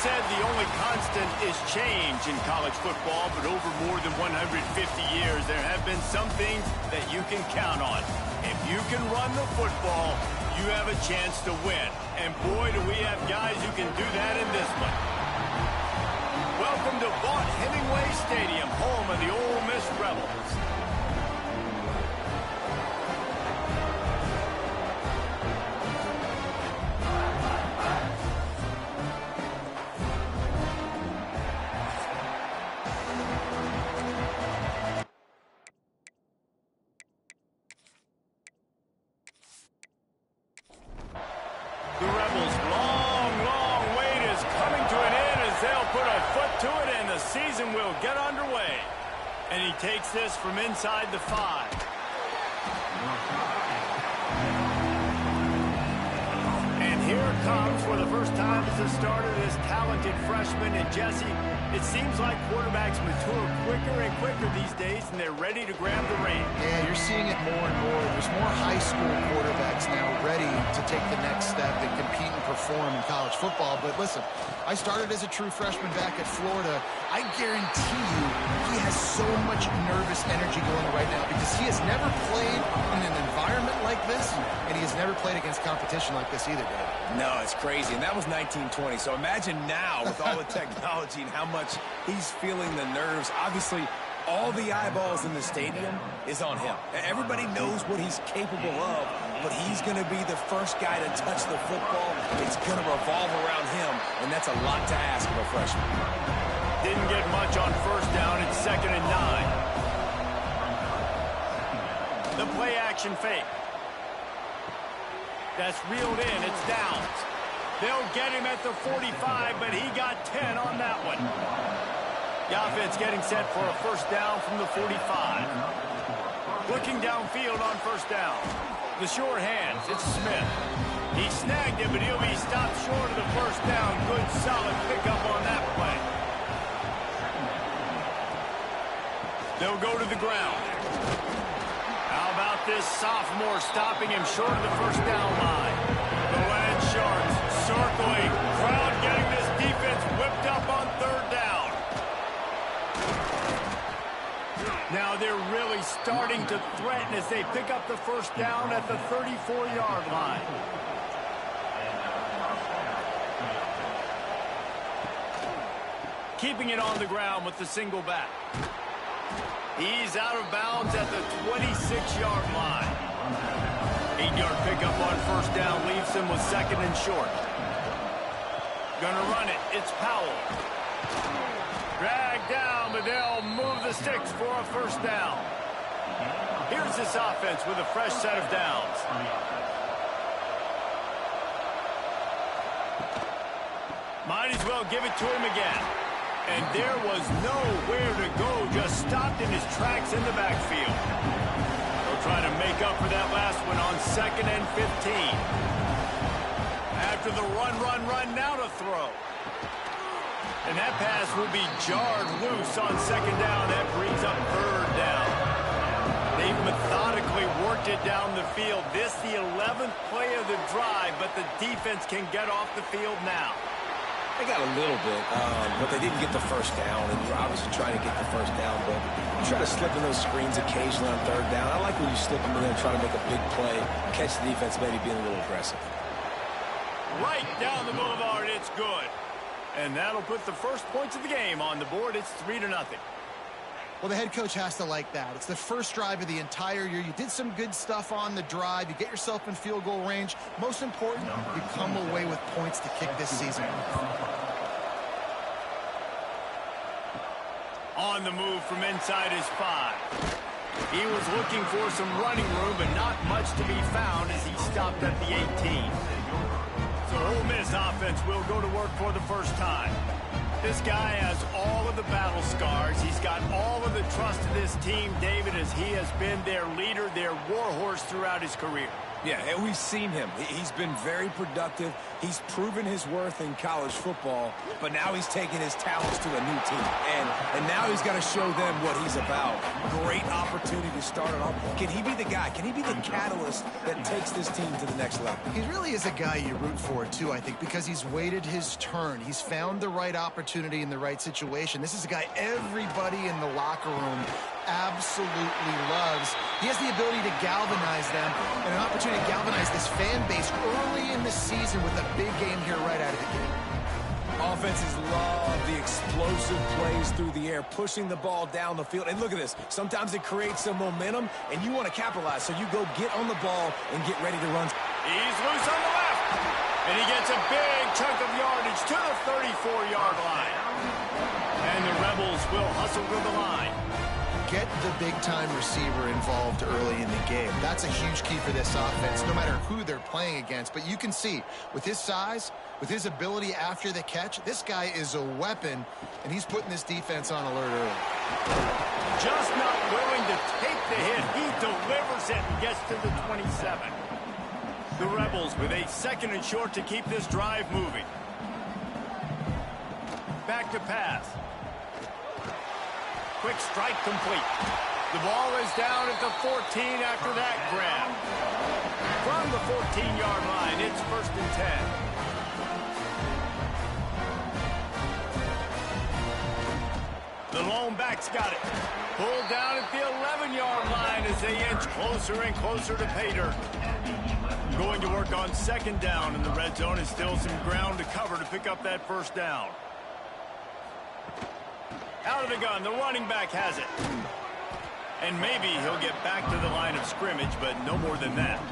said the only constant is change in college football, but over more than 150 years, there have been some things that you can count on. If you can run the football, you have a chance to win. And boy, do we have guys who can do that in this one. Welcome to Vaught-Hemingway Stadium, home of the Ole Miss Rebels. The Rebels' long wait is coming to an end as they'll put a foot to it and the season will get underway. And he takes this from inside the 5. And here it comes for the first time as the starter, this talented freshman. And Jesse, it seems like quarterbacks mature quicker and quicker these days, and they're ready to grab the reins. Yeah, you're seeing it more and more. There's more high school quarterbacks now ready to take the next step and compete and perform in college football. But listen, I started as a true freshman back at Florida. I guarantee you he has so much nervous energy going right now because he has never played in an environment like this, and he has never played against competition like this either, Dave. No, it's crazy, and that was 1920. So imagine now with all the technology and how much he's feeling the nerves. Obviously, all the eyeballs in the stadium is on him. Everybody knows what he's capable of, but he's going to be the first guy to touch the football. It's going to revolve around him, and that's a lot to ask of a freshman. Didn't get much on first down. It's 2nd and 9. The play action fake. That's reeled in. It's Downs. They'll get him at the 45, but he got 10 on that one. The offense getting set for a first down from the 45. Looking downfield on first down. The short hands. It's Smith. He snagged it, but he'll be stopped short of the first down. Good, solid pickup on that play. They'll go to the ground. How about this sophomore stopping him short of the first down line? The Land Sharks circling. Crowd getting this defense whipped up on third down. Now they're really starting to threaten as they pick up the first down at the 34-yard line. Keeping it on the ground with the single back. He's out of bounds at the 26-yard line. 8-yard pickup on first down leaves him with 2nd and short. Gonna run it. It's Powell. Dragged down, but they'll move the sticks for a first down. Here's this offense with a fresh set of downs. Might as well give it to him again. And there was nowhere to go, just stopped in his tracks in the backfield. They'll try to make up for that last one on 2nd and 15. After the run, now to throw. And that pass will be jarred loose on 2nd down. That brings up 3rd down. They've methodically worked it down the field. This the 11th play of the drive, but the defense can get off the field now. They got a little bit, but they didn't get the first down, and you're obviously trying to get the first down, but you try to slip in those screens occasionally on 3rd down. I like when you slip them in there and try to make a big play, catch the defense maybe being a little aggressive. Right down the boulevard, it's good. And that'll put the first points of the game on the board. It's 3-0. Well, the head coach has to like that. It's the first drive of the entire year. You did some good stuff on the drive. You get yourself in field goal range. Most important, you come away with points to kick this season. On the move from inside his 5. He was looking for some running room, but not much to be found as he stopped at the 18. So Ole Miss offense will go to work for the first time. This guy has all of the battle scars. He's got all of the trust of this team, David, as he has been their leader, their warhorse throughout his career. Yeah, and we've seen him. He's been very productive. He's proven his worth in college football, but now he's taking his talents to a new team. And now he's got to show them what he's about. Great opportunity to start it off. Can he be the guy? Can he be the catalyst that takes this team to the next level? He really is a guy you root for, too, I think, because he's waited his turn. He's found the right opportunity in the right situation. This is a guy everybody in the locker room absolutely loves. He has the ability to galvanize them and an opportunity to galvanize this fan base early in the season with a big game here right out of the gate. Offenses love the explosive plays through the air, pushing the ball down the field. And look at this. Sometimes it creates some momentum, and you want to capitalize. So you go get on the ball and get ready to run. He's loose on the left. And he gets a big chunk of yardage to the 34-yard line. And the Rebels will hustle to the line. Get the big-time receiver involved early in the game. That's a huge key for this offense, no matter who they're playing against. But you can see, with his size, with his ability after the catch, this guy is a weapon, and he's putting this defense on alert early. Just not willing to take the hit. He delivers it and gets to the 27. The Rebels with a 2nd and short to keep this drive moving. Back to pass. Quick strike complete. The ball is down at the 14 after that grab. From the 14-yard line, it's 1st and 10. The lone back's got it. Pulled down at the 11-yard line as they inch closer and closer to pay dirt. Going to work on 2nd down in the red zone is still some ground to cover to pick up that 1st down. Out of the gun, the running back has it. And maybe he'll get back to the line of scrimmage, but no more than that.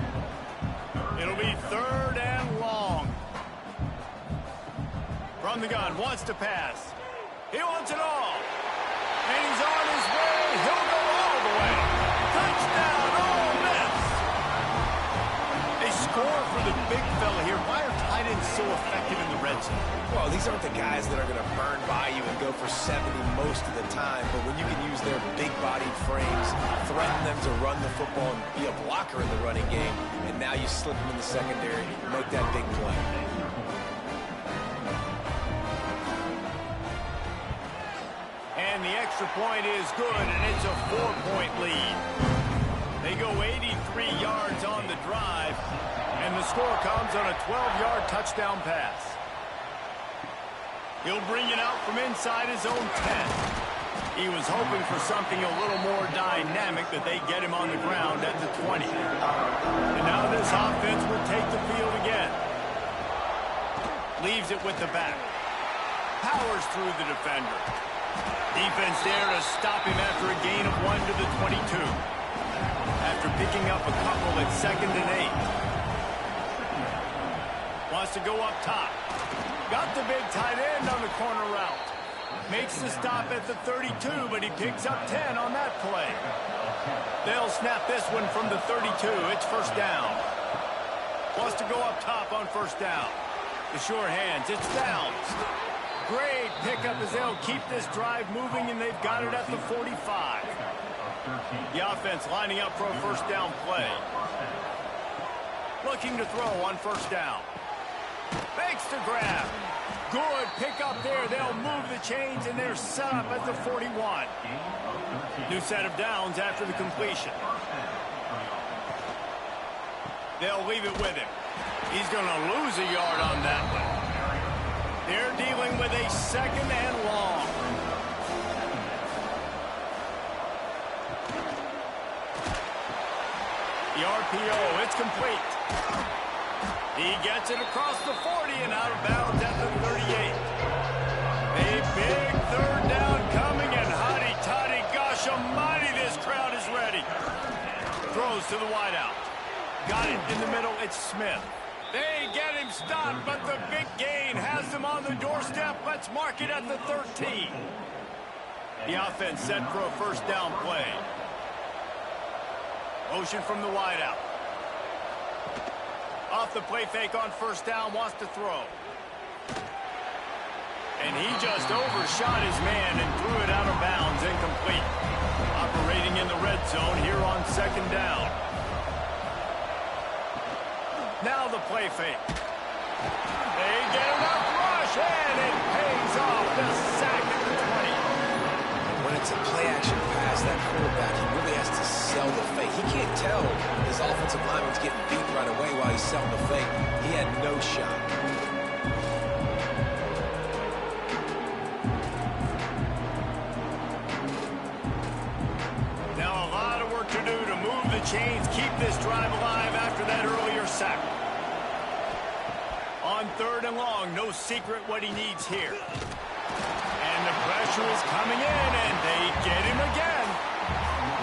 It'll be 3rd and long. From the gun, wants to pass. He wants it all. And he's on his way. He'll go all the way. Touchdown, Ole Miss. They score for the big fella here. Why are tight ends so effective in the red zone? Well, these aren't the guys that are going to burn by you and go for 70 most of the time, but when you can use their big-bodied frames, threaten them to run the football and be a blocker in the running game, and now you slip them in the secondary, make that big play. And the extra point is good, and it's a 4-point lead. They go 83 yards on the drive, and the score comes on a 12-yard touchdown pass. He'll bring it out from inside his own 10. He was hoping for something a little more dynamic, but they get him on the ground at the 20. And now this offense will take the field again. Leaves it with the back. Powers through the defender. Defense there to stop him after a gain of 1 to the 22. After picking up a couple at 2nd and 8. Wants to go up top. Got the big tight end on the corner route. Makes the stop at the 32, but he picks up 10 on that play. They'll snap this one from the 32. It's 1st down. Wants to go up top on 1st down. The sure hands. It's Downs. Great pickup as they'll keep this drive moving, and they've got it at the 45. The offense lining up for a 1st down play. Looking to throw on 1st down. Makes the grab. Good pickup there. They'll move the chains, and they're set up at the 41. New set of downs after the completion. They'll leave it with him. He's going to lose a yard on that one. They're dealing with a 2nd and long. The RPO, it's complete. He gets it across the 40 and out of bounds at the 38. A big 3rd down coming, and hotty-toddy, gosh almighty, this crowd is ready. Throws to the wideout. Got it in the middle, it's Smith. They get him stopped, but the big gain has them on the doorstep. Let's mark it at the 13. The offense set for a 1st down play. Motion from the wideout. Off the play fake on 1st down, wants to throw. And he just overshot his man and threw it out of bounds, incomplete. Operating in the red zone here on 2nd down. play fake. They get enough rush, and it pays off. The sack at the 20. When it's a play-action pass, that quarterback, he really has to sell the fake. He can't tell his offensive lineman's getting beat right away while he's selling the fake. He had no shot. Now a lot of work to do to move the chains, keep this drive alive after that earlier sack. On 3rd and long, no secret what he needs here. And the pressure is coming in, and they get him again.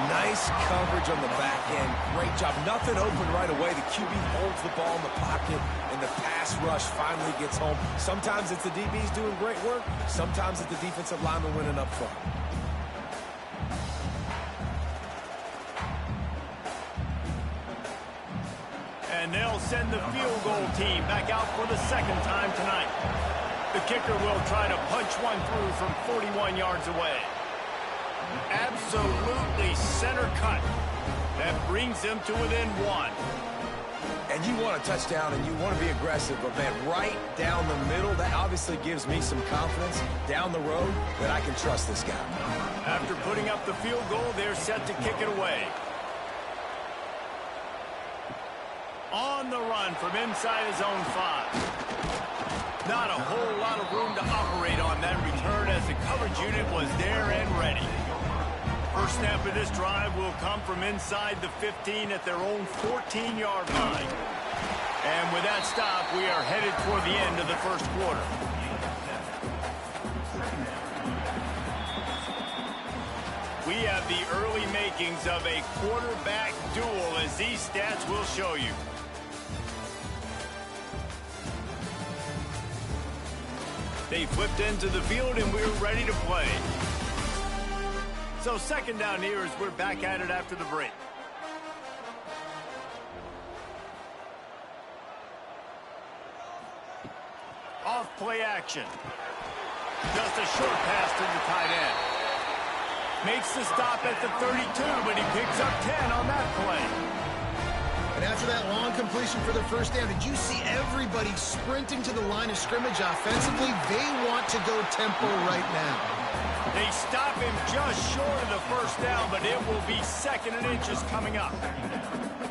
Nice coverage on the back end. Great job. Nothing open right away. The QB holds the ball in the pocket, and the pass rush finally gets home. Sometimes it's the DBs doing great work. Sometimes it's the defensive lineman winning up front. And they'll send the field goal team back out for the 2nd time tonight. The kicker will try to punch one through from 41 yards away. Absolutely center cut. That brings them to within 1. And you want a touchdown and you want to be aggressive, but man, right down the middle, that obviously gives me some confidence down the road that I can trust this guy. After putting up the field goal, they're set to kick it away. On the run from inside his own 5. Not a whole lot of room to operate on that return as the coverage unit was there and ready. First snap of this drive will come from inside the 15 at their own 14-yard line. And with that stop, we are headed toward the end of the 1st quarter. We have the early makings of a quarterback duel, as these stats will show you. They flipped into the field, and we're ready to play. So 2nd down here as we're back at it after the break. Off play action. Just a short pass to the tight end. Makes the stop at the 32, but he picks up 10 on that play. And after that long completion for the 1st down, did you see everybody sprinting to the line of scrimmage offensively? They want to go tempo right now. They stop him just short of the 1st down, but it will be 2nd and inches coming up.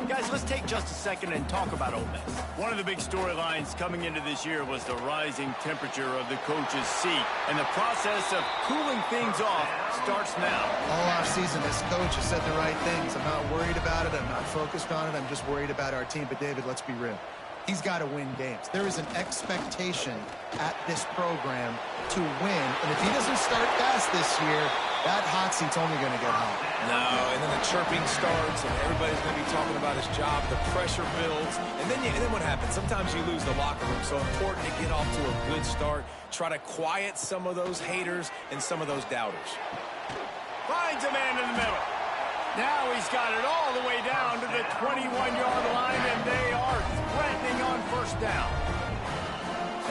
Guys, let's take just a second and talk about Ole Miss. One of the big storylines coming into this year was the rising temperature of the coach's seat, and the process of cooling things off starts now. All offseason, this coach has said the right things. I'm not worried about it. I'm not focused on it. I'm just worried about our team. But, David, let's be real. He's got to win games. There is an expectation at this program to win. And if he doesn't start fast this year, that hot seat's only going to get hot. No, and then the chirping starts, and everybody's going to be talking about his job. The pressure builds, and then what happens? Sometimes you lose the locker room. So important to get off to a good start. Try to quiet some of those haters and some of those doubters. Finds a man in the middle. Now he's got it all the way down to the 21-yard line, and they are threatening on 1st down.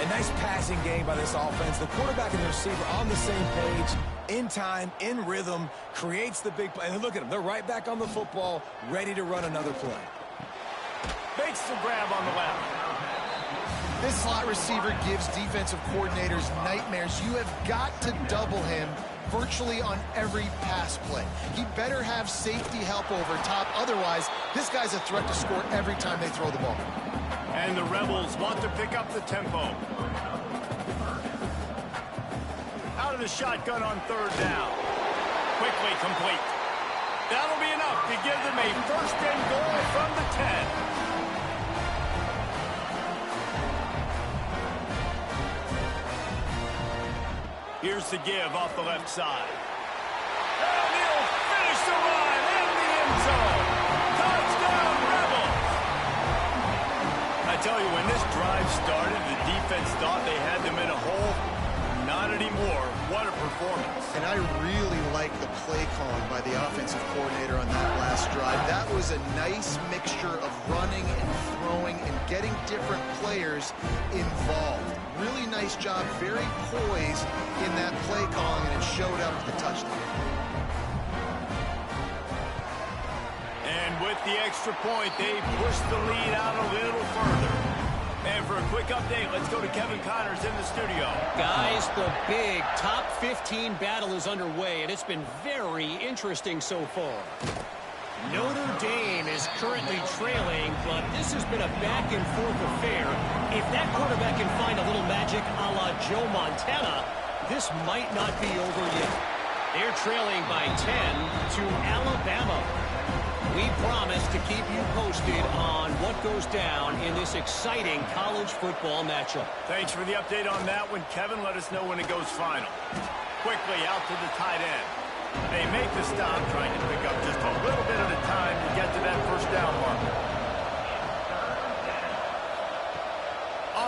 A nice passing game by this offense. The quarterback and the receiver on the same page, in time, in rhythm, creates the big play. And look at them. They're right back on the football, ready to run another play. Makes the grab on the left. This slot receiver gives defensive coordinators nightmares. You have got to double him virtually on every pass play. He better have safety help over top. Otherwise, this guy's a threat to score every time they throw the ball. And the Rebels want to pick up the tempo. Out of the shotgun on 3rd down. Quickly complete. That'll be enough to give them a 1st and goal from the 10. Here's the give off the left side. And he'll finish the run in the end zone. Touchdown, Rebels! I tell you, when this drive started, the defense thought they had them in a hole. Not anymore. What a performance. And I really like the play calling by the offensive coordinator on that last drive. That was a nice mixture of running and throwing and getting different players involved. Really nice job, very poised in that play calling, and it showed up with the touchdown. And with the extra point, they push the lead out a little further. for a quick update. Let's go to Kevin Connors in the studio. Guys, the big top 15 battle is underway, and it's been very interesting so far. Notre Dame is currently trailing, but this has been a back-and-forth affair. If that quarterback can find a little magic a la Joe Montana, this might not be over yet. They're trailing by 10 to Alabama. We promise to keep you posted on what goes down in this exciting college football matchup. Thanks for the update on that one, Kevin. Let us know when it goes final. Quickly out to the tight end. They make the stop, trying to pick up just a little bit at a time to get to that first down marker.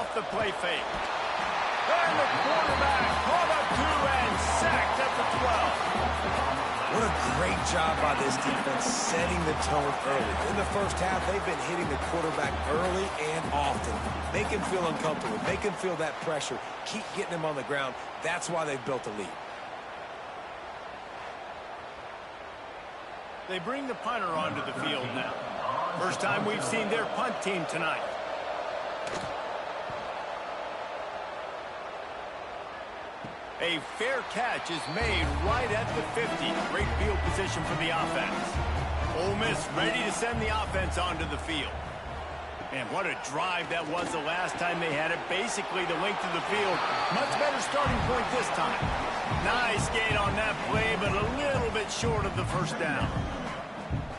Off the play fake. And the quarterback caught up to and sacked at the 12. What a great job by this defense setting the tone early. In the first half, they've been hitting the quarterback early and often. Make him feel uncomfortable. Make him feel that pressure. Keep getting him on the ground. That's why they've built a lead. They bring the punter onto the field now. First time we've seen their punt team tonight. A fair catch is made right at the 50. Great field position for the offense. Ole Miss ready to send the offense onto the field. And what a drive that was the last time they had it. Basically the length of the field. Much better starting point this time. Nice gain on that play, but a little bit short of the first down.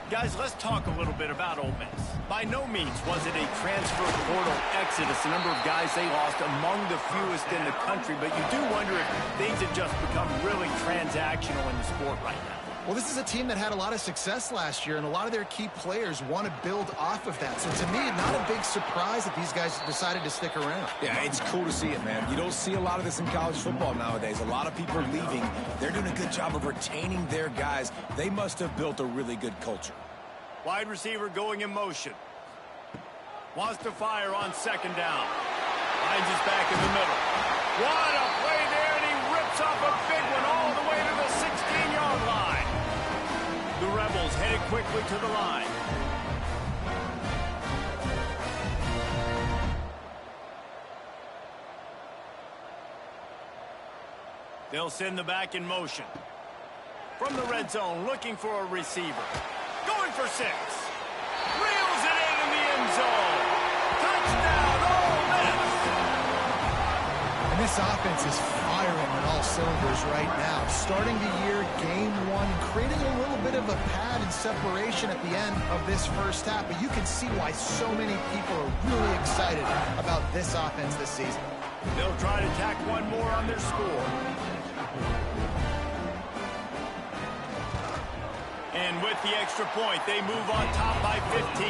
Guys, let's talk a little bit about Ole Miss. By no means was it a transfer portal exodus, the number of guys they lost among the fewest in the country, but you do wonder if things have just become really transactional in the sport right now. Well, this is a team that had a lot of success last year, and a lot of their key players want to build off of that. So to me, not a big surprise that these guys decided to stick around. Yeah, it's cool to see it, man. You don't see a lot of this in college football nowadays. A lot of people are leaving. They're doing a good job of retaining their guys. They must have built a really good culture. Wide receiver going in motion. Wants to fire on second down. Finds his back in the middle. What a play there, and he rips off a big one all the way to the 16-yard line. The Rebels headed quickly to the line. They'll send the back in motion. From the red zone, looking for a receiver. Going for 6. Reels it in the end zone. Touchdown, Ole Miss. And this offense is firing on all cylinders right now. Starting the year, game 1, creating a little bit of a pad and separation at the end of this first half. But you can see why so many people are really excited about this offense this season. They'll try to tack one more on their score. And with the extra point, they move on top by 15.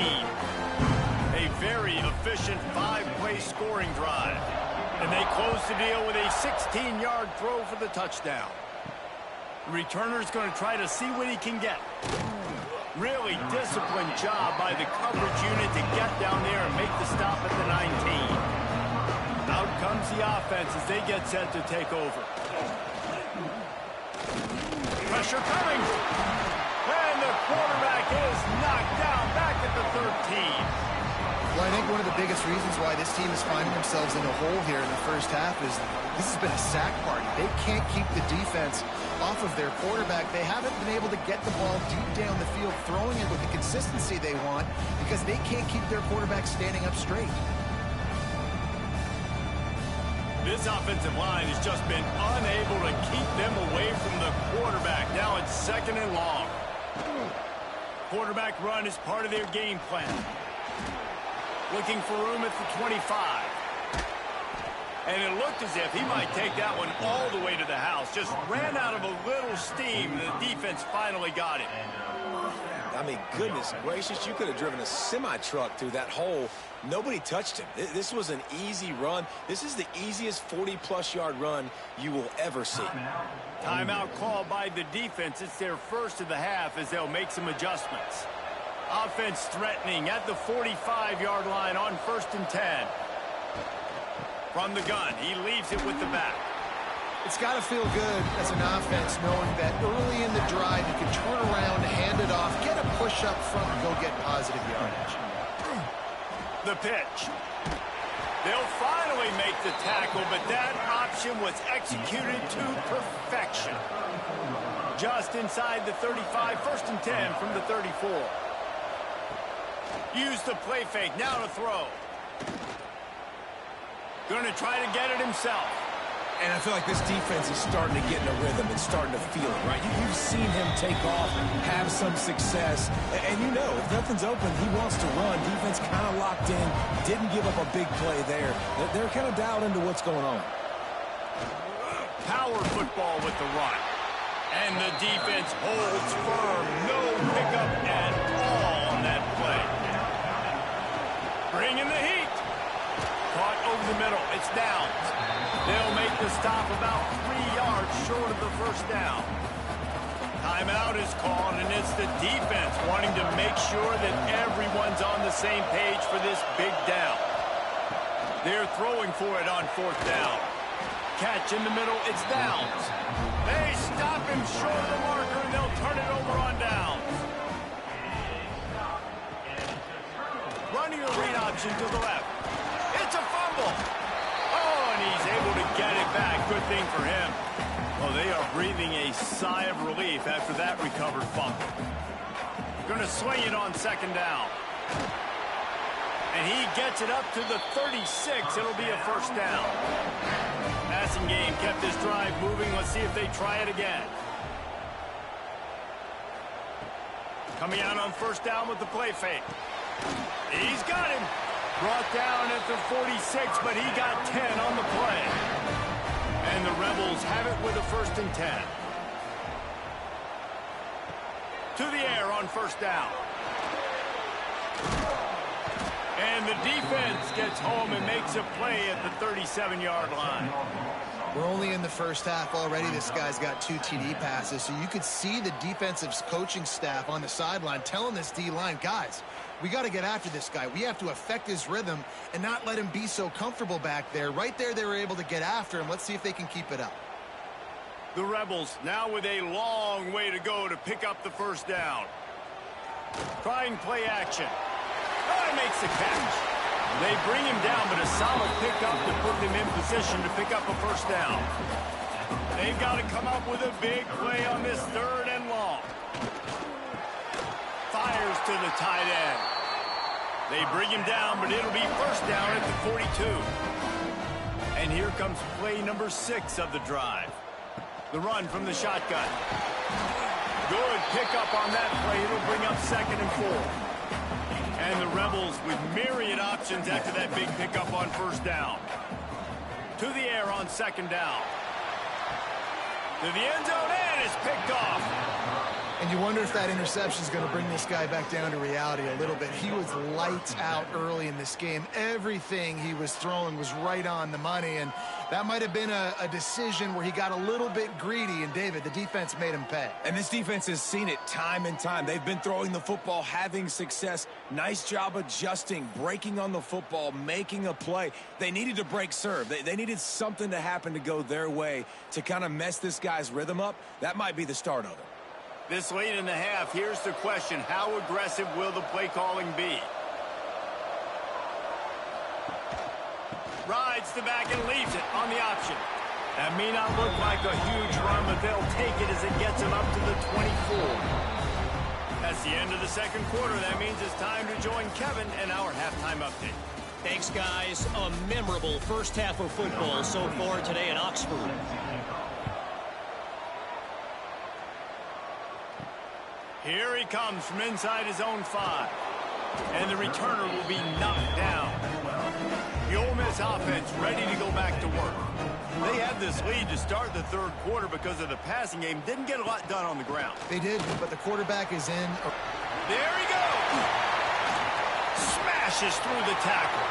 A very efficient 5-play scoring drive. And they close the deal with a 16-yard throw for the touchdown. The returner's going to try to see what he can get. Really disciplined job by the coverage unit to get down there and make the stop at the 19. Out comes the offense as they get set to take over. Pressure coming. And the quarterback is knocked down back at the 13. Well, I think one of the biggest reasons why this team is finding themselves in a hole here in the first half is this has been a sack party. They can't keep the defense off of their quarterback. They haven't been able to get the ball deep down the field, throwing it with the consistency they want because they can't keep their quarterback standing up straight. This offensive line has just been unable to keep them away from the quarterback. Now it's 2nd and long. Quarterback run is part of their game plan. Looking for room at the 25. And it looked as if he might take that one all the way to the house. Just ran out of a little steam. The defense finally got it. I mean, goodness gracious, you could have driven a semi-truck through that hole. Nobody touched him. This was an easy run. This is the easiest 40-plus yard run you will ever see. Timeout called by the defense. It's their first of the half as they'll make some adjustments. Offense threatening at the 45-yard line on 1st and 10. From the gun, he leaves it with the back. It's got to feel good as an offense knowing that early in the drive you can turn around, hand it off, get a push up front, and go get positive yardage. The pitch. They'll finally make the tackle, but that option was executed to perfection. Just inside the 35, 1st and 10 from the 34. Use the play fake, now to throw. Going to try to get it himself. And I feel like this defense is starting to get in a rhythm and starting to feel it, right? You've seen him take off, have some success, and you know, if nothing's open, he wants to run. Defense kind of locked in, didn't give up a big play there. They're kind of dialed into what's going on. Power football with the run. And the defense holds firm. No pickup at all on that play. Bringing the heat. Caught over the middle. It's downs. They'll make the stop about 3 yards short of the 1st down. Timeout is called, and it's the defense wanting to make sure that everyone's on the same page for this big down. They're throwing for it on 4th down. Catch in the middle, it's downs. They stop him short of the marker, and they'll turn it over on downs. Running a read option to the left. It's a fumble. Oh, and he's able to get it back. Good thing for him. Well, they are breathing a sigh of relief after that recovered fumble. Going to swing it on 2nd down. And he gets it up to the 36. It'll be a 1st down. Passing game kept this drive moving. Let's see if they try it again. Coming out on 1st down with the play fake. He's got him. Brought down at the 46, but he got 10 on the play. And the Rebels have it with a 1st and 10. To the air on 1st down. And the defense gets home and makes a play at the 37-yard line. We're only in the 1st half already. This guy's got 2 TD passes, so you could see the defensive coaching staff on the sideline telling this D-line, guys, we got to get after this guy. We have to affect his rhythm and not let him be so comfortable back there. Right there, they were able to get after him. Let's see if they can keep it up. The Rebels now with a long way to go to pick up the 1st down. Trying play action. Oh, he makes the catch. They bring him down, but a solid pickup to put them in position to pick up a 1st down. They've got to come up with a big play on this 3rd and long. Fires to the tight end. They bring him down, but it'll be 1st down at the 42. And here comes play number 6 of the drive. The run from the shotgun. Good pickup on that play. It'll bring up 2nd and 4. And the Rebels with myriad options after that big pickup on 1st down. To the air on 2nd down. To the end zone, and it's picked off. And you wonder if that interception is going to bring this guy back down to reality a little bit. He was lights out early in this game. Everything he was throwing was right on the money, and that might have been a decision where he got a little bit greedy, and David, the defense made him pay. And this defense has seen it time and time. They've been throwing the football, having success. Nice job adjusting, breaking on the football, making a play. They needed to break serve. They needed something to happen to go their way to kind of mess this guy's rhythm up. That might be the start of it. This late in the half, here's the question. How aggressive will the play calling be? Rides the back and leaves it on the option. That may not look like a huge run, but they'll take it as it gets them up to the 24. That's the end of the 2nd quarter. That means it's time to join Kevin and our halftime update. Thanks, guys. A memorable 1st half of football so far today in Oxford. Here he comes from inside his own 5. And the returner will be knocked down. The Ole Miss offense ready to go back to work. They had this lead to start the 3rd quarter because of the passing game. Didn't get a lot done on the ground. They did, but the quarterback is in. There he goes. Smashes through the tackle.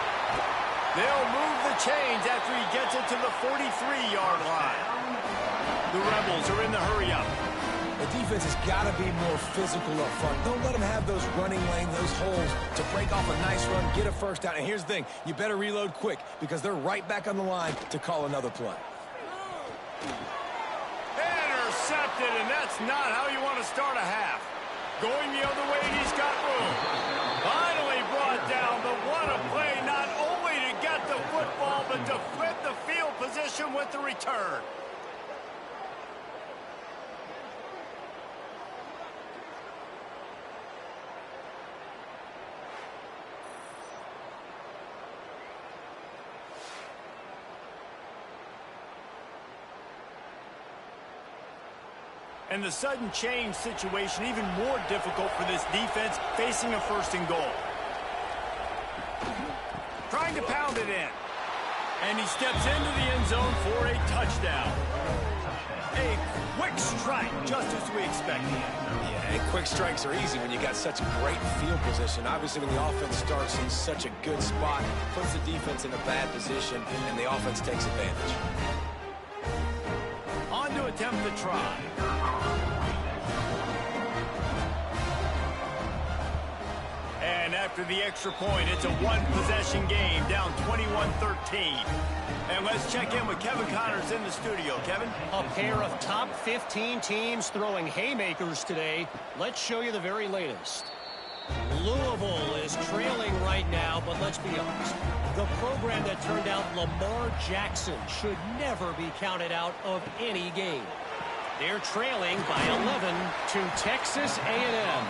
They'll move the chains after he gets it to the 43-yard line. The Rebels are in the hurry-up. The defense has got to be more physical up front. Don't let them have those running lanes, those holes to break off a nice run, get a 1st down. And here's the thing, you better reload quick because they're right back on the line to call another play. Intercepted, and that's not how you want to start a half. Going the other way, and he's got room. Finally brought down, but what a play, not only to get the football but to flip the field position with the return. And the sudden change situation even more difficult for this defense facing a 1st and goal. Trying to pound it in. And he steps into the end zone for a touchdown. A quick strike, just as we expected. Yeah, and quick strikes are easy when you got such great field position. Obviously, when the offense starts in such a good spot, puts the defense in a bad position, and the offense takes advantage. On to attempt the try. And after the extra point, it's a one-possession game, down 21-13. And let's check in with Kevin Connors in the studio. Kevin? A pair of top 15 teams throwing haymakers today. Let's show you the very latest. Louisville is trailing right now, but let's be honest. The program that turned out Lamar Jackson should never be counted out of any game. They're trailing by 11 to Texas A&M.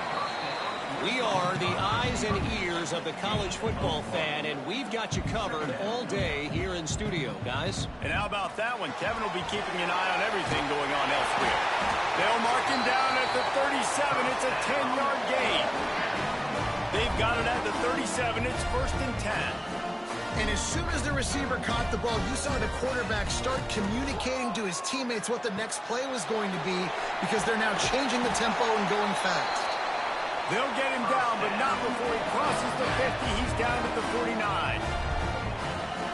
We are the eyes and ears of the college football fan, and we've got you covered all day here in studio, guys. And how about that one? Kevin will be keeping an eye on everything going on elsewhere. They'll mark him down at the 37. It's a 10-yard gain. They've got it at the 37. It's 1st and 10. And as soon as the receiver caught the ball, you saw the quarterback start communicating to his teammates what the next play was going to be, because they're now changing the tempo and going fast. They'll get him down, but not before he crosses the 50. He's down at the 49.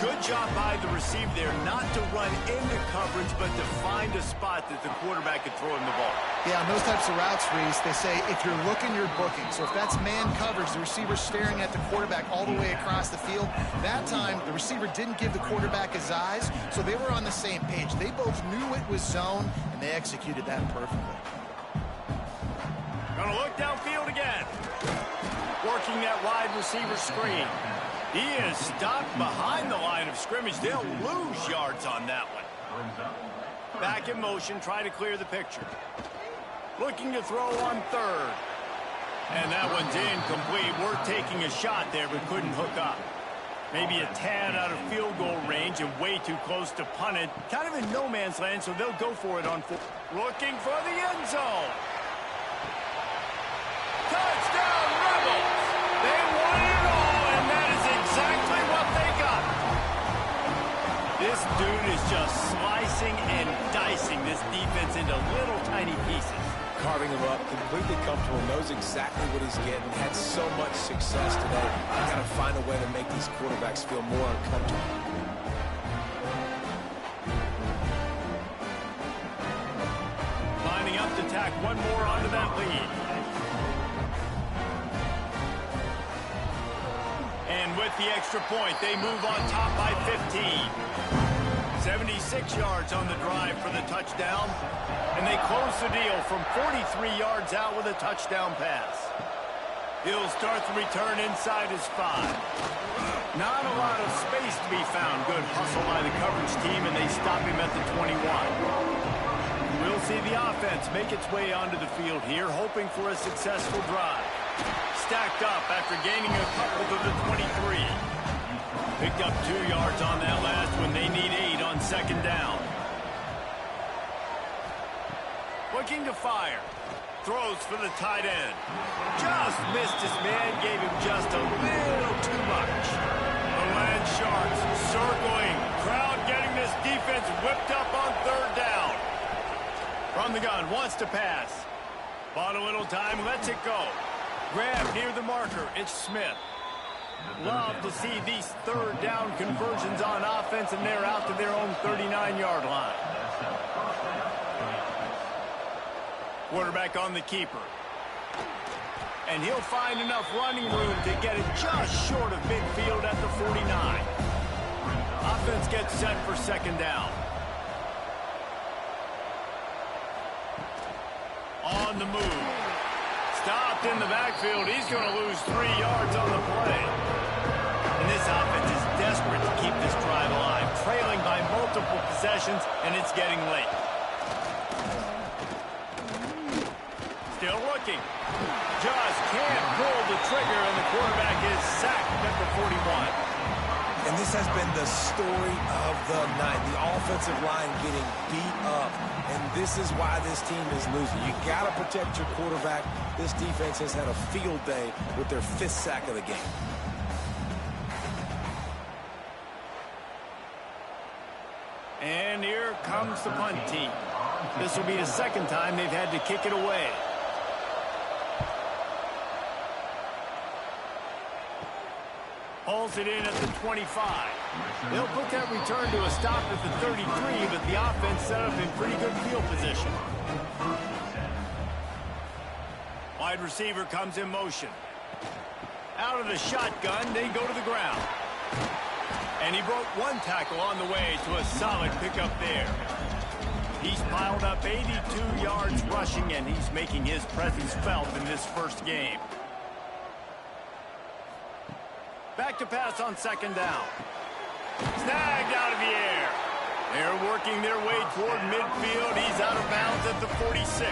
Good job by the receiver there, not to run into coverage, but to find a spot that the quarterback could throw him the ball. Yeah, on those types of routes, Reese, they say if you're looking, you're booking. So if that's man coverage, the receiver's staring at the quarterback all the way across the field. That time, the receiver didn't give the quarterback his eyes, so they were on the same page. They both knew it was zone, and they executed that perfectly. Gonna look downfield again. Working that wide receiver screen. He is stopped behind the line of scrimmage. They'll lose yards on that one. Back in motion, trying to clear the picture. Looking to throw on 3rd. And that one's incomplete. We're taking a shot there, but couldn't hook up. Maybe a tad out of field goal range and way too close to punt it. Kind of in no man's land, so they'll go for it on 4th. Looking for the end zone. Touchdown, Rebels! They won it all, and that is exactly what they got. This dude is just slicing and dicing this defense into little tiny pieces. Carving him up, completely comfortable, knows exactly what he's getting, had so much success today. I've got to find a way to make these quarterbacks feel more uncomfortable. Lining up to tack one more onto that lead. And with the extra point, they move on top by 15. 76 yards on the drive for the touchdown. And they close the deal from 43 yards out with a touchdown pass. He'll start the return inside his 5. Not a lot of space to be found. Good hustle by the coverage team, and they stop him at the 21. We'll see the offense make its way onto the field here, hoping for a successful drive. Stacked up after gaining a couple to the 23. Picked up 2 yards on that last one. They need 8 on 2nd down. Looking to fire. Throws for the tight end. Just missed his man. Gave him just a little too much. The Land Sharks circling. Crowd getting this defense whipped up on 3rd down. From the gun. Wants to pass. Bought a little time. Lets it go. Grab near the marker. It's Smith. Love to see these 3rd down conversions on offense, and they're out to their own 39-yard line. Quarterback on the keeper. And he'll find enough running room to get it just short of midfield at the 49. Offense gets set for 2nd down. On the move. Stopped in the backfield. He's going to lose 3 yards on the play. And this offense is desperate to keep this drive alive. trailing by multiple possessions, and it's getting late. Still looking. Just can't pull the trigger, and the quarterback is sacked at the 41. And this has been the story of the night. The offensive line getting beat up. And this is why this team is losing. You got to protect your quarterback. This defense has had a field day with their 5th sack of the game. And here comes the punt team. This will be the 2nd time they've had to kick it away. Hauls it in at the 25. They'll put that return to a stop at the 33, but the offense set up in pretty good field position. Wide receiver comes in motion. Out of the shotgun, they go to the ground. And he broke 1 tackle on the way to a solid pickup there. He's piled up 82 yards rushing, and he's making his presence felt in this first game. Back to pass on 2nd down. Snagged out of the air. They're working their way toward midfield. He's out of bounds at the 46.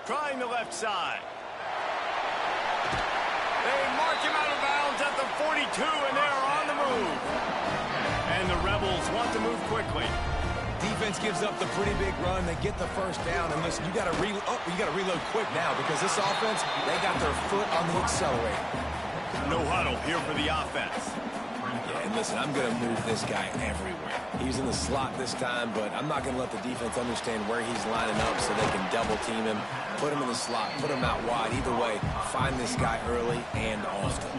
Trying the left side. They mark him out of bounds at the 42, and they're on the move. And the Rebels want to move quickly. Defense gives up the pretty big run. They get the 1st down. And listen, you got to reload quick now because this offense, they got their foot on the accelerator. No huddle here for the offense. Yeah, and listen, I'm going to move this guy everywhere. He's in the slot this time, but I'm not going to let the defense understand where he's lining up so they can double team him, put him in the slot, put him out wide. Either way, find this guy early and often.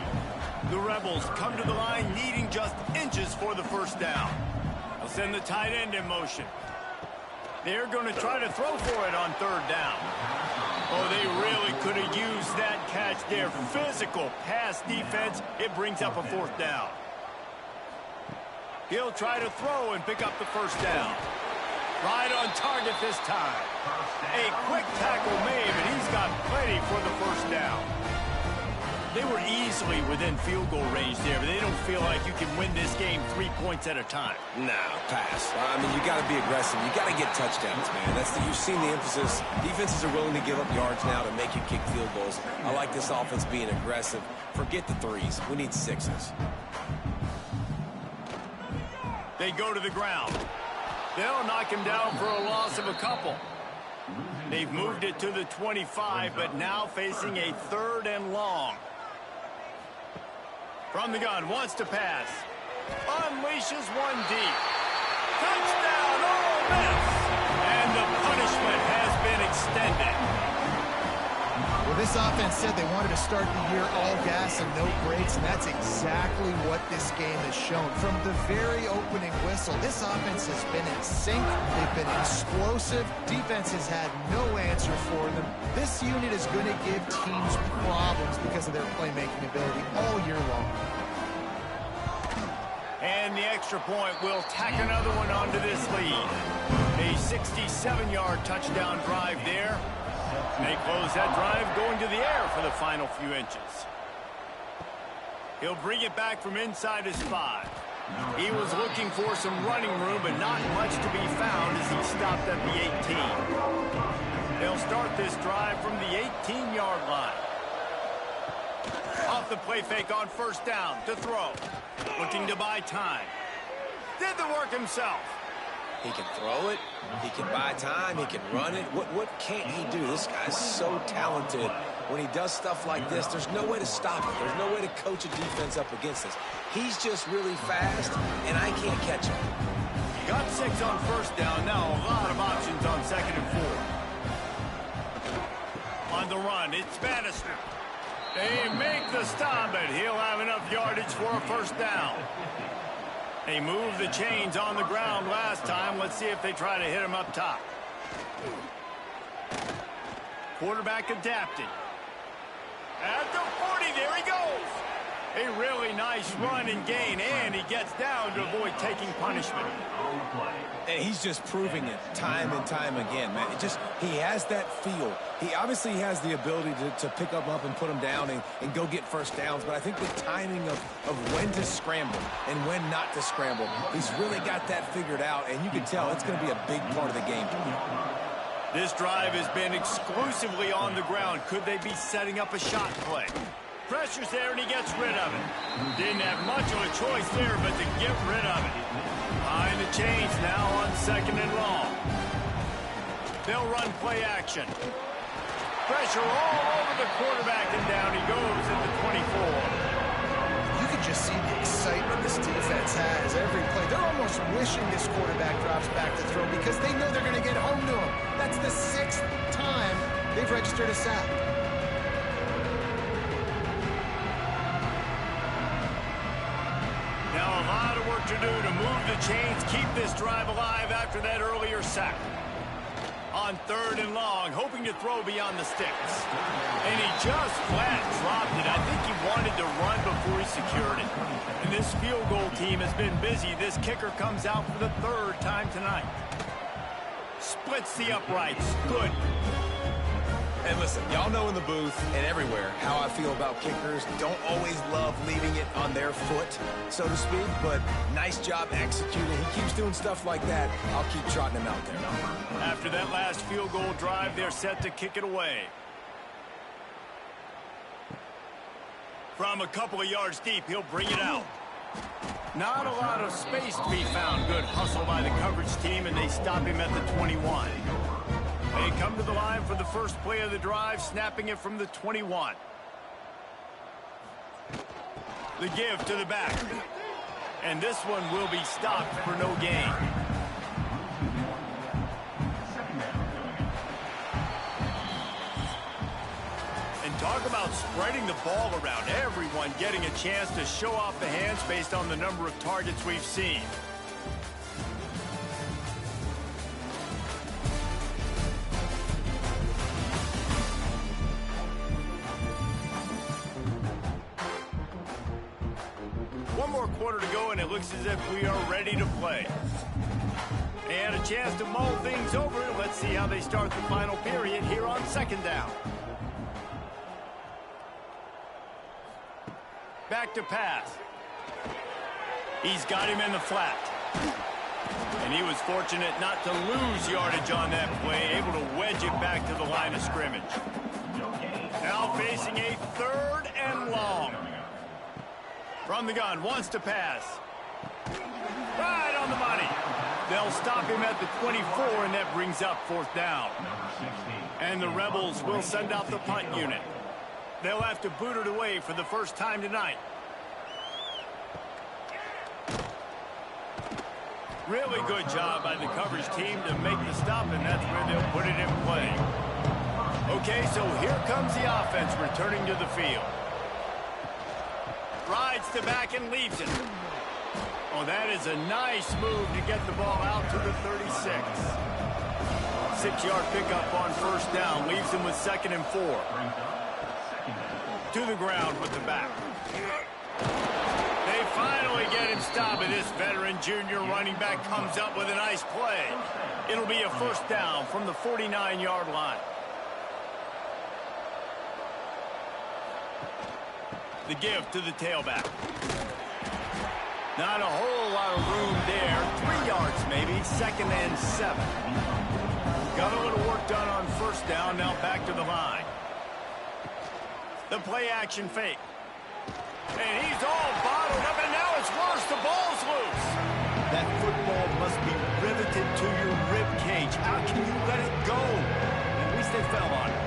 The Rebels come to the line needing just inches for the 1st down. They'll send the tight end in motion. They're going to try to throw for it on 3rd down. Oh, they really could have used that catch there. Physical pass defense. It brings up a 4th down. He'll try to throw and pick up the 1st down. Right on target this time. A quick tackle made, but he's got plenty for the 1st down. They were easily within field goal range there, but they don't feel like you can win this game 3 points at a time. No, pass. I mean, you got to be aggressive. You got to get touchdowns, man. You've seen the emphasis. Defenses are willing to give up yards now to make you kick field goals. I like this offense being aggressive. Forget the 3s. We need 6s. They go to the ground. They'll knock him down for a loss of a couple. They've moved it to the 25, but now facing a 3rd and long. From the gun, wants to pass. Unleashes 1 deep. Touchdown, Ole Miss! And the punishment has been extended. Well, this offense said they wanted to start the year all gas and no brakes, and that's exactly what this game has shown. From the very opening whistle, this offense has been in sync. They've been explosive. Defense has had no answer for them. This unit is going to give teams problems because of their playmaking ability all year long. And the extra point will tack another one onto this lead. A 67-yard touchdown drive there. They close that drive going to the air for the final few inches. He'll bring it back from inside his 5. He was looking for some running room, but not much to be found as he stopped at the 18. They'll start this drive from the 18-yard line. Off the play fake on 1st down to throw. Looking to buy time. Did the work himself. He can throw it. He can buy time. He can run it. What can't he do? This guy's so talented. When he does stuff like this, there's no way to stop it. There's no way to coach a defense up against this. He's just really fast, and I can't catch him. Got 6 on 1st down. Now a lot of options on 2nd and 4. On the run, it's Bannister. They make the stop, but he'll have enough yardage for a 1st down. They moved the chains on the ground last time. Let's see if they try to hit him up top. Quarterback adapted. At the 40, there he goes. A really nice run and gain, and he gets down to avoid taking punishment. And he's just proving it time and time again, man. He has that feel. He obviously has the ability to pick up and put him down and go get first downs, but I think the timing of when to scramble and when not to scramble, he's really got that figured out, and you can tell it's going to be a big part of the game. This drive has been exclusively on the ground. Could they be setting up a shot play? Pressure's there, and he gets rid of it. Didn't have much of a choice there, but to get rid of it. Behind the chains now on 2nd and long. They'll run play action. Pressure all over the quarterback, and down he goes at the 24. You can just see the excitement this defense has every play. They're almost wishing this quarterback drops back to throw because they know they're going to get home to him. That's the 6th time they've registered a sack. Now a lot of work to do to move the chains, keep this drive alive after that earlier sack. On 3rd and long, hoping to throw beyond the sticks. And he just flat dropped it. I think he wanted to run before he secured it. And this field goal team has been busy. This kicker comes out for the 3rd time tonight. Splits the uprights. Good. And listen, y'all know in the booth and everywhere how I feel about kickers. Don't always love leaving it on their foot, so to speak, but nice job executing. He keeps doing stuff like that. I'll keep trotting him out there. After that last field goal drive, they're set to kick it away. From a couple of yards deep, he'll bring it out. Not a lot of space to be found. Good hustle by the coverage team, and they stop him at the 21. They come to the line for the first play of the drive, snapping it from the 21. The give to the back. And this one will be stopped for no gain. And talk about spreading the ball around. Everyone getting a chance to show off the hands based on the number of targets we've seen. One more quarter to go, and it looks as if we are ready to play. And a chance to mull things over. Let's see how they start the final period here on 2nd down. Back to pass. He's got him in the flat. And he was fortunate not to lose yardage on that play, able to wedge it back to the line of scrimmage. Now facing a 3rd and long. From the gun, wants to pass. Right on the money. They'll stop him at the 24, and that brings up 4th down. And the Rebels will send out the punt unit. They'll have to boot it away for the first time tonight. Really good job by the coverage team to make the stop, and that's where they'll put it in play. Okay, so here comes the offense returning to the field. Rides the back and leaves it. Oh, that is a nice move to get the ball out to the 36. 6-yard pickup on 1st down. Leaves him with 2nd and 4. To the ground with the back. They finally get him stopped, and this veteran junior running back comes up with a nice play. It'll be a 1st down from the 49-yard line. The give to the tailback. Not a whole lot of room there. 3 yards maybe. 2nd and 7. Got a little work done on 1st down. Now back to the line. The play action fake. And he's all bottled up, and now it's worse. The ball's loose. That football must be riveted to your rib cage. How can you let it go? At least they fell on it.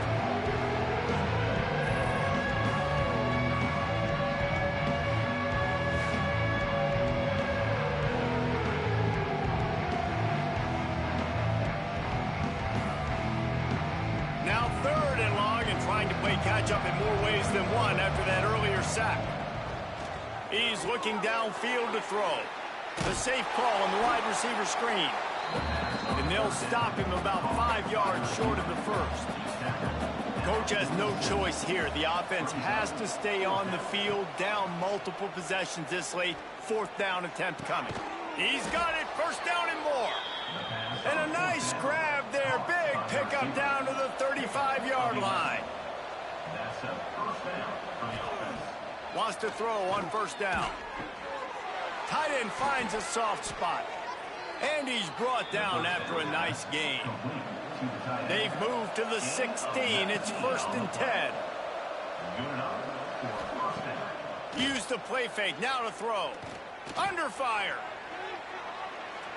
Now 3rd and long, and trying to play catch-up in more ways than one after that earlier sack. He's looking downfield to throw. The safe call on the wide receiver screen. And they'll stop him about 5 yards short of the 1st. Coach has no choice here. The offense has to stay on the field, down multiple possessions this late. Fourth down attempt coming. He's got it. First down and more. And a nice grab there. Big pickup down to the 35-yard line. Wants to throw on first down. Tight end finds a soft spot. And he's brought down after a nice gain. They've moved to the 16. It's 1st and 10. Use the play fake. Now to throw. Under fire.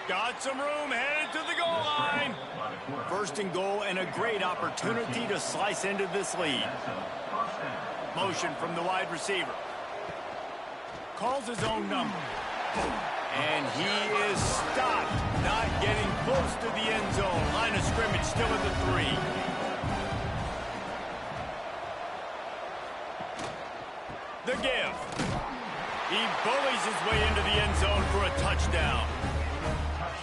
Got some room. Headed to the goal line. 1st and goal and a great opportunity to slice into this lead. Motion from the wide receiver. Calls his own number. And he is stopped. Not getting close to the end zone. Line of scrimmage still at the 3. The give. He bullies his way into the end zone for a touchdown.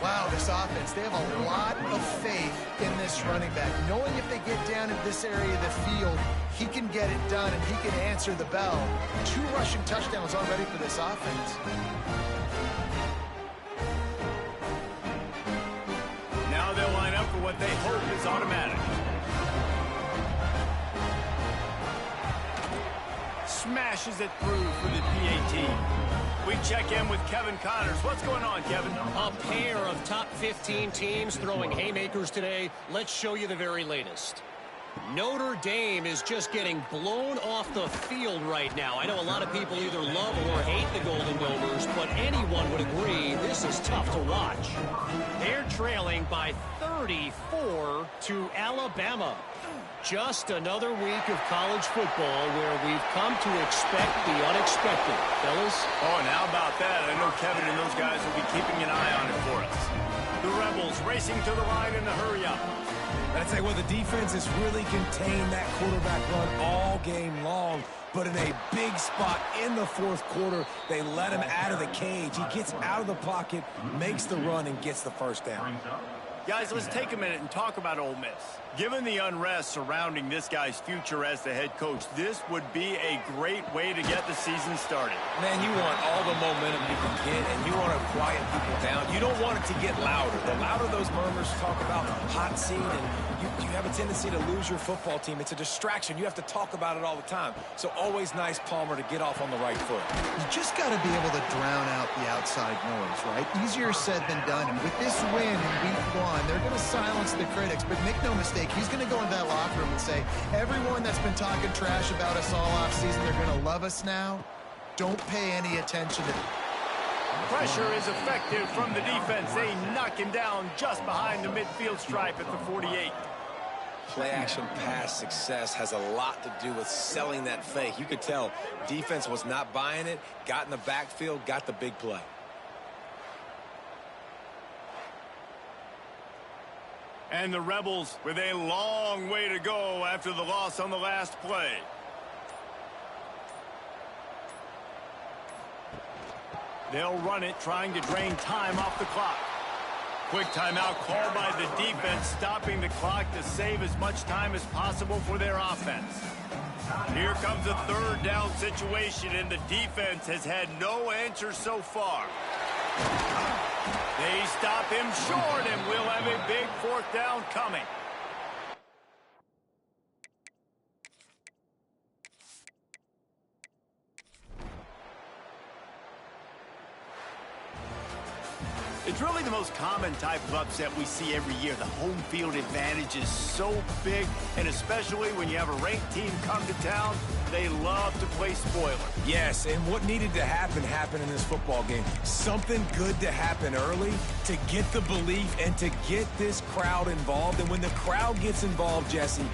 Wow, this offense, they have a lot of faith in this running back. Knowing if they get down in this area of the field, he can get it done and he can answer the bell. 2 rushing touchdowns already for this offense. Now they'll line up for what they hope is automatic. Smashes it through for the PAT. We check in with Kevin Connors. What's going on, Kevin? A pair of top 15 teams throwing haymakers today. Let's show you the very latest. Notre Dame is just getting blown off the field right now. I know a lot of people either love or hate the Golden Gophers, but anyone would agree this is tough to watch. They're trailing by 34 to Alabama. Just another week of college football where we've come to expect the unexpected. Fellas? Oh, and how about that? I know Kevin and those guys will be keeping an eye on it for us. The Rebels racing to the line in the hurry-up. But I'd say, well, the defense has really contained that quarterback run all game long. But in a big spot in the 4th quarter, they let him out of the cage. He gets out of the pocket, makes the run, and gets the first down. Guys, let's take a minute and talk about Ole Miss. Given the unrest surrounding this guy's future as the head coach, this would be a great way to get the season started. Man, you want all the momentum you can get, and you want to quiet people down. You don't want it to get louder. The louder those murmurs talk about hot seat, and you have a tendency to lose your football team. It's a distraction. You have to talk about it all the time. So always nice, Palmer, to get off on the right foot. You just got to be able to drown out the outside noise, right? Easier said than done. And with this win in week 1, they're going to silence the critics. But make no mistake, he's going to go into that locker room and say, everyone that's been talking trash about us all offseason, they're going to love us now. Don't pay any attention to them. Pressure is effective from the defense. They knock him down just behind the midfield stripe at the 48. Play-action pass success has a lot to do with selling that fake. You could tell defense was not buying it, got in the backfield, got the big play. And the Rebels with a long way to go after the loss on the last play. They'll run it, trying to drain time off the clock. Quick timeout called by the defense, stopping the clock to save as much time as possible for their offense. Here comes a 3rd down situation, and the defense has had no answer so far. They stop him short, and we'll have a big 4th down coming. It's really the most common type of upset we see every year. The home field advantage is so big, and especially when you have a ranked team come to town, they love to play spoiler. Yes, and what needed to happen happened in this football game. Something good to happen early to get the belief and to get this crowd involved. And when the crowd gets involved, Jesse,